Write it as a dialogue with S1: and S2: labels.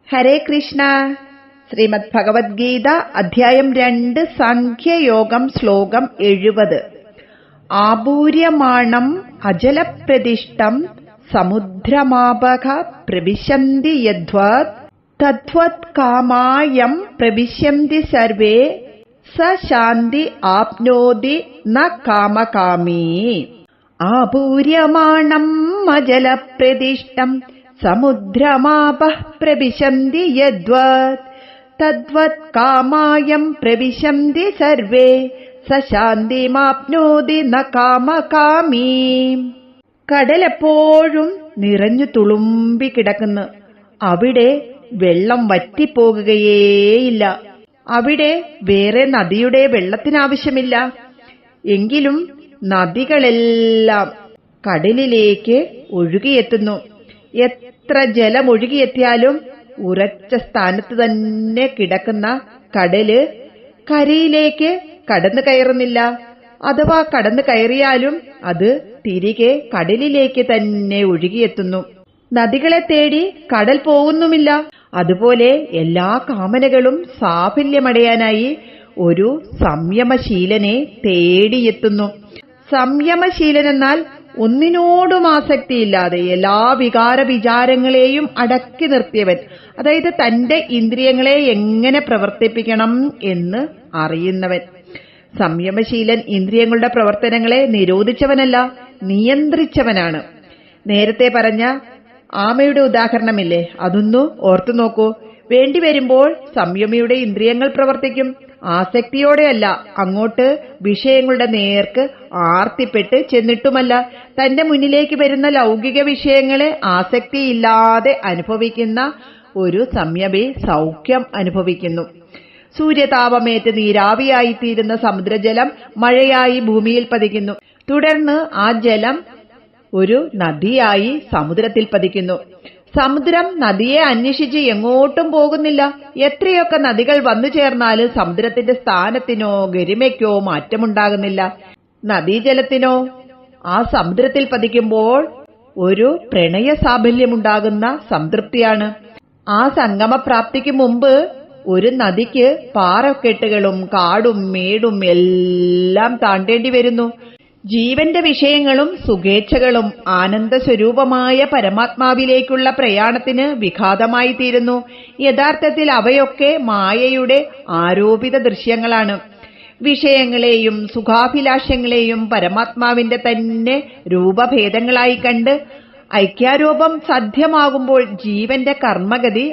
S1: ഹരേ കൃഷ്ണ. ശ്രീമദ് ഭഗവത്ഗീത അധ്യായം 2 സാഖ്യയോഗം ശ്ലോകം 70. ആപൂര്യമാണം അജലപ്രതിഷ്ഠം സമുദ്രമാപഃ പ്രവിശന്തി യദ്വത് തദ്വത് കാമായം പ്രവിശന്തി സർവേ സ ശാന്തി ആപ്നോതി ന കാമകാമീ. ആപൂര്യമാണം അജലപ്രതിഷ്ഠം സമുദ്രമാപഃ പ്രവിശന്തി യദ്വത് തദ്വത് കാമായം പ്രവിശന്തി സർവേ സ ശാന്തിമാപ്നോതി ന കാമകാമീ. കടലെപ്പോഴും നിറഞ്ഞു തുളുമ്പി കിടക്കുന്നു. അവിടെ വെള്ളം വറ്റിപ്പോകുകയേയില്ല. അവിടെ വേറെ നദിയുടെ വെള്ളത്തിനാവശ്യമില്ല. എങ്കിലും നദികളെല്ലാം കടലിലേക്ക് ഒഴുകിയെത്തുന്നു. എത്ര ജലം ഒഴുകിയെത്തിയാലും ഉറച്ച സ്ഥാനത്ത് തന്നെ കിടക്കുന്ന കടല് കരയിലേക്ക് കടന്നു കയറുന്നില്ല. അഥവാ കടന്നു കയറിയാലും അത് തിരികെ കടലിലേക്ക് തന്നെ ഒഴുകിയെത്തുന്നു. നദികളെ തേടി കടൽ പോകുന്നുമില്ല. അതുപോലെ എല്ലാ കാമനകളും സാഫല്യമടയാനായി ഒരു സംയമശീലനെ തേടിയെത്തുന്നു. സംയമശീലനെന്നാൽ ഒന്നിനോടും ആസക്തിയില്ലാതെ എല്ലാ വികാര വിചാരങ്ങളെയും അടക്കി നിർത്തിയവൻ. അതായത് തന്റെ ഇന്ദ്രിയങ്ങളെ എങ്ങനെ പ്രവർത്തിപ്പിക്കണം എന്ന് അറിയുന്നവൻ. സംയമശീലൻ ഇന്ദ്രിയങ്ങളുടെ പ്രവർത്തനങ്ങളെ നിരോധിച്ചവനല്ല, നിയന്ത്രിച്ചവനാണ്. നേരത്തെ പറഞ്ഞ ആമയുടെ ഉദാഹരണമില്ലേ, അതൊന്നു ഓർത്തു നോക്കൂ. വേണ്ടിവരുമ്പോൾ സംയമിയുടെ ഇന്ദ്രിയങ്ങൾ പ്രവർത്തിക്കും. ആസക്തിയോടെയല്ല, അങ്ങോട്ട് വിഷയങ്ങളുടെ നേർക്ക് ആർത്തിപ്പെട്ട് ചെന്നിട്ടുമല്ല. തന്റെ മുന്നിലേക്ക് വരുന്ന ലൗകിക വിഷയങ്ങളെ ആസക്തിയില്ലാതെ അനുഭവിക്കുന്ന ഒരു സംയമി സൗഖ്യം അനുഭവിക്കുന്നു. സൂര്യതാപമേറ്റ് നീരാവിയായിത്തീരുന്ന സമുദ്രജലം മഴയായി ഭൂമിയിൽ പതിക്കുന്നു. തുടർന്ന് ആ ജലം ഒരു നദിയായി സമുദ്രത്തിൽ പതിക്കുന്നു. സമുദ്രം നദിയെ അന്വേഷിച്ച് എങ്ങോട്ടും പോകുന്നില്ല. എത്രയൊക്കെ നദികൾ വന്നു ചേർന്നാലും സമുദ്രത്തിന്റെ സ്ഥാനത്തിനോ ഗരിമയ്ക്കോ മാറ്റമുണ്ടാകുന്നില്ല. നദീജലത്തിനോ ആ സമുദ്രത്തിൽ പതിക്കുമ്പോൾ ഒരു പ്രണയ സാഫല്യമുണ്ടാകുന്ന സംതൃപ്തിയാണ്. ആ സംഗമപ്രാപ്തിക്ക് മുമ്പ് ഒരു നദിക്ക് പാറക്കെട്ടുകളും കാടും മേടും എല്ലാം താണ്ടേണ്ടി വരുന്നു. ജീവന്റെ വിഷയങ്ങളും സുഖേച്ഛകളും ആനന്ദസ്വരൂപമായ പരമാത്മാവിലേക്കുള്ള പ്രയാണത്തിന് വിഘാതമായി തീരുന്നു. യഥാർത്ഥത്തിൽ അവയൊക്കെ മായയുടെ ആരോപിത ദൃശ്യങ്ങളാണ്. വിഷയങ്ങളെയും സുഖാഭിലാഷങ്ങളെയും പരമാത്മാവിന്റെ തന്നെ രൂപഭേദങ്ങളായി കണ്ട് ഐക്യാരൂപം സാധ്യമാകുമ്പോൾ ജീവന്റെ കർമ്മഗതി